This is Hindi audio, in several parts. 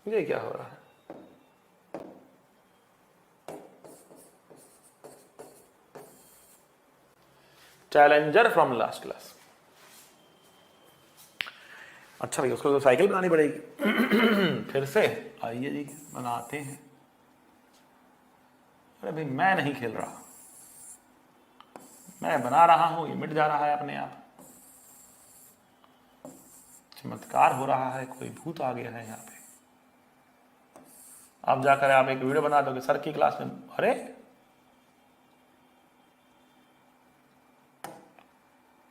ये क्या हो रहा है? Challenger from last class. अच्छा भैया, उसको तो साइकिल बनानी पड़ेगी। फिर से आइए जी, बनाते हैं। अरे भाई, मैं नहीं खेल रहा, मैं बना रहा हूं, ये मिट जा रहा है अपने आप। चमत्कार हो रहा है, कोई भूत आ गया है यहाँ पे। आप जाकर आप एक वीडियो बना दोगे सर की क्लास में, अरे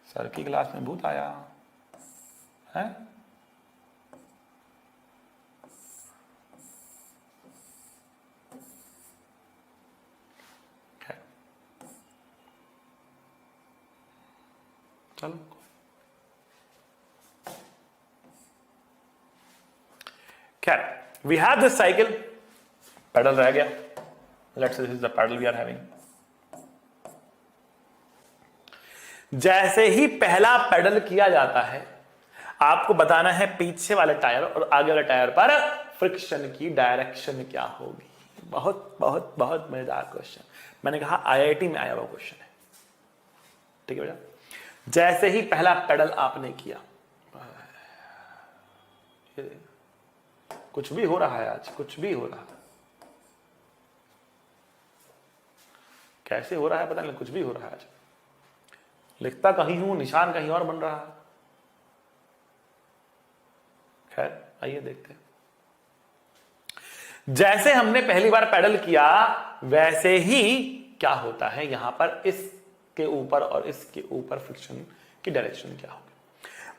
सर की क्लास में भूत आया है। चलो, खैर, we have this cycle, pedal रह गया। Let's say this is the pedal we are having. जैसे ही पहला पैडल किया जाता है, आपको बताना है पीछे वाले टायर और आगे वाले टायर पर फ्रिक्शन की डायरेक्शन क्या होगी। बहुत बहुत बहुत मजेदार क्वेश्चन, मैंने कहा आईआईटी में आया हुआ क्वेश्चन है। ठीक है बेटा, जैसे ही पहला पेडल आपने किया, कुछ भी हो रहा है आज, कुछ भी हो रहा है, कैसे हो रहा है पता नहीं, कुछ भी हो रहा है आज। लिखता कहीं हूं, निशान कहीं और बन रहा है। खैर, आइए देखते हैं। जैसे हमने पहली बार पैडल किया, वैसे ही क्या होता है यहां पर, इसके ऊपर और इसके ऊपर फ्रिक्शन की डायरेक्शन क्या होगी।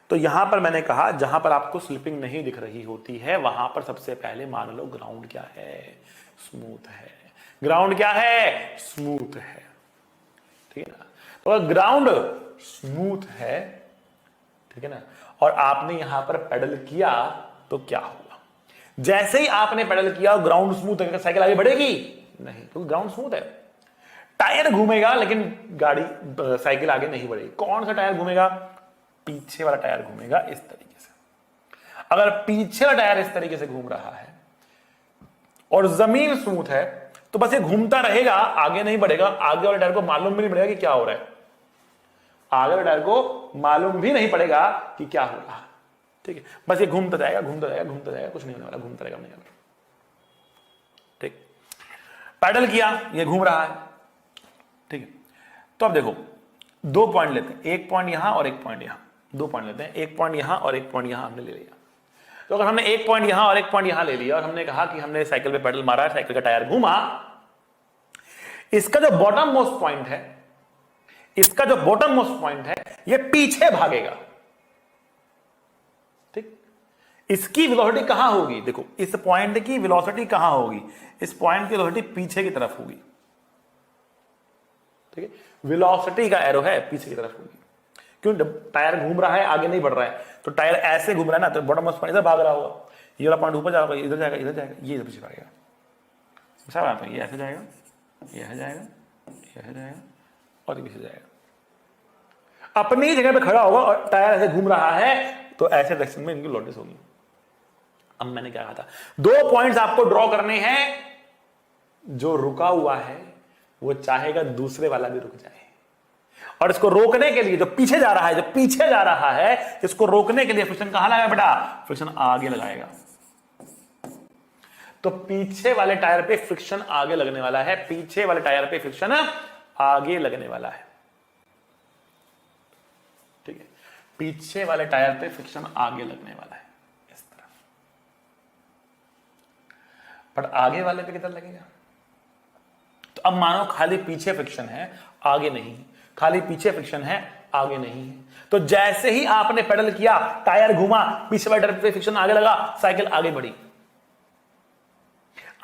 तो यहां पर मैंने कहा, जहां पर आपको स्लिपिंग नहीं दिख रही होती है, वहां पर सबसे पहले मान लो ग्राउंड क्या है, स्मूथ है। ग्राउंड क्या है, स्मूथ है। ठीक है ना, तो अगर ग्राउंड स्मूथ है, ठीक है ना, और आपने यहां पर पेडल किया तो क्या होगा। जैसे ही आपने पेडल किया और ग्राउंड स्मूथ है, साइकिल आगे बढ़ेगी नहीं, क्योंकि ग्राउंड स्मूथ है। टायर घूमेगा लेकिन गाड़ी साइकिल आगे नहीं बढ़ेगी। कौन सा टायर घूमेगा, पीछे वाला टायर घूमेगा इस तरीके से। अगर पीछे वाला टायर इस तरीके से घूम रहा है और जमीन स्मूथ है, तो बस ये घूमता रहेगा, आगे नहीं बढ़ेगा। आगे वाले टायर को मालूम भी नहीं पड़ेगा कि क्या हो रहा है, आगे वाले टायर को मालूम भी नहीं पड़ेगा कि क्या हो रहा है। ठीक है, बस ये घूमता जाएगा, घूमता जाएगा, घूमता जाएगा, कुछ नहीं होने वाला, घूमता रहेगा नहीं। ठीक, पैडल किया, ये घूम रहा है। ठीक है, तो अब देखो, दो पॉइंट लेते हैं, एक पॉइंट यहां और एक पॉइंट यहां। दो पॉइंट लेते हैं, एक पॉइंट यहां और एक पॉइंट यहां हमने ले लिया। तो अगर हमने एक पॉइंट यहां और एक पॉइंट यहां ले लिया और हमने कहा कि हमने साइकिल पे पेडल मारा है, साइकिल का टायर घूमा, इसका जो बॉटम मोस्ट पॉइंट है, इसका जो बॉटम मोस्ट पॉइंट है, ये पीछे भागेगा। ठीक, इसकी वेलोसिटी कहां होगी, देखो इस पॉइंट की वेलोसिटी कहां होगी, इस पॉइंट की वेलोसिटी पीछे की तरफ होगी। ठीक है, वेलोसिटी का एरो है पीछे की तरफ होगी। क्यों, टायर घूम रहा है, आगे नहीं बढ़ रहा है, तो टायर ऐसे घूम रहा है ना, तो बॉटम मोस्ट पॉइंट इधर भाग रहा होगा। ये वाला पॉइंट ऊपर जाएगा, इधर जाएगा, इधर जाएगा, ये इधर पीछे भागेगा। समझ आता है, ये ऐसे जाएगा, ये ऐसे जाएगा, ये ऐसे जाएगा और ये पीछे जाएगा। अपनी जगह पे खड़ा होगा और टायर ऐसे घूम रहा है, तो ऐसे डायरेक्शन में इनकी लोडेस होगी। अब मैंने क्या कहा था, दो पॉइंट्स आपको ड्रॉ करने हैं। जो रुका हुआ है वो चाहेगा दूसरे वाला भी रुक जाए, और इसको रोकने के लिए जो पीछे जा रहा है, जो पीछे जा रहा है, इसको रोकने के लिए फ्रिक्शन कहां लगाएगा बेटा, फ्रिक्शन आगे लगाएगा। तो पीछे वाले टायर पे फ्रिक्शन आगे लगने वाला है, पीछे वाले टायर पे फ्रिक्शन आगे लगने वाला है। ठीक है, पीछे वाले टायर पे फ्रिक्शन आगे लगने वाला है इस तरफ, पर आगे वाले पे किधर लगेगा। तो अब मानो खाली पीछे फ्रिक्शन है, आगे नहीं, खाली पीछे फ्रिक्शन है, आगे नहीं है। तो जैसे ही आपने पेडल किया, टायर घूमा, पीछे वाले टायर पे फ्रिक्शन आगे लगा, साइकिल आगे बढ़ी,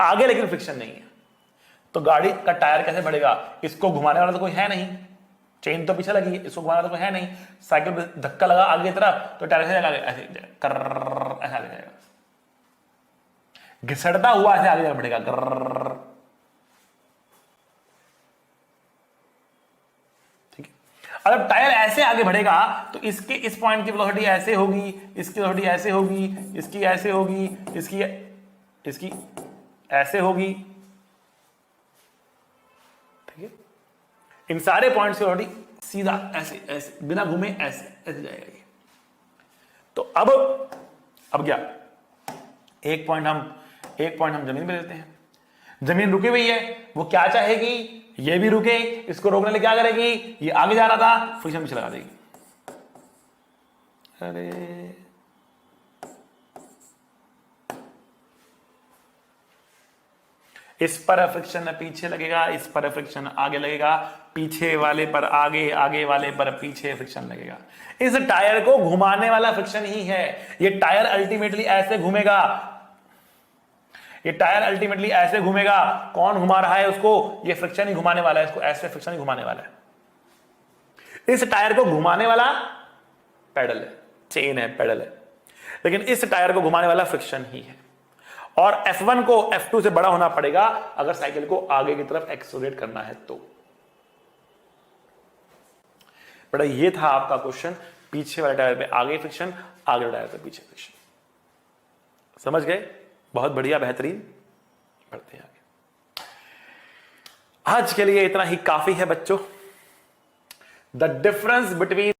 आगे लेकिन फ्रिक्शन नहीं है। तो गाड़ी का टायर कैसे बढ़ेगा, इसको घुमाने वाला तो कोई है नहीं, चेन तो पीछे लगी है, इसको घुमाने वाला तो कोई है नहीं। साइकिल पे धक्का लगा आगे की तरफ, तो टायर ऐसे आगे जाएगा, घिसड़ता हुआ ऐसे आगे बढ़ेगा। अगर टायर ऐसे आगे बढ़ेगा तो इसके इस पॉइंट की वेलोसिटी ऐसे होगी, इसकी वेलोसिटी ऐसे होगी, इसकी ऐसे होगी, इसकी इसकी ऐसे होगी, ठीक है। इन सारे पॉइंट से ऑलरेडी सीधा ऐसे ऐसे बिना घूमे ऐसे ऐसे जाएगा ये। तो अब क्या, एक पॉइंट हम जमीन पे लेते हैं। जमीन रुकी हुई है, वो क्या चाहेगी, ये भी रुके, इसको रोकने लिए क्या करेगी, ये आगे जा रहा था, फ्रिक्शन पीछे लगा देगी। अरे इस पर फ्रिक्शन पीछे लगेगा, इस पर फ्रिक्शन आगे लगेगा, पीछे वाले पर आगे, आगे वाले पर पीछे फ्रिक्शन लगेगा। इस टायर को घुमाने वाला फ्रिक्शन ही है। ये टायर अल्टीमेटली ऐसे घूमेगा, ये टायर अल्टीमेटली ऐसे घूमेगा। कौन घुमा रहा है उसको, ये फ्रिक्शन ही घुमाने वाला है, इसको ऐसे फ्रिक्शन ही घुमाने वाला है। इस टायर को घुमाने वाला पेडल है, चेन है, पेडल है, लेकिन इस टायर को घुमाने वाला फ्रिक्शन ही है। और F1 को F2 से बड़ा होना पड़ेगा अगर साइकिल को आगे की तरफ एक्सेलरेट करना है तो। बड़ा ये था आपका क्वेश्चन, पीछे वाले टायर पे आगे फ्रिक्शन, आगे वाले टायर पे पीछे फ्रिक्शन। समझ गए? बहुत बढ़िया, बेहतरीन। बढ़ते हैं आगे। आज के लिए इतना ही काफी है बच्चों। The difference between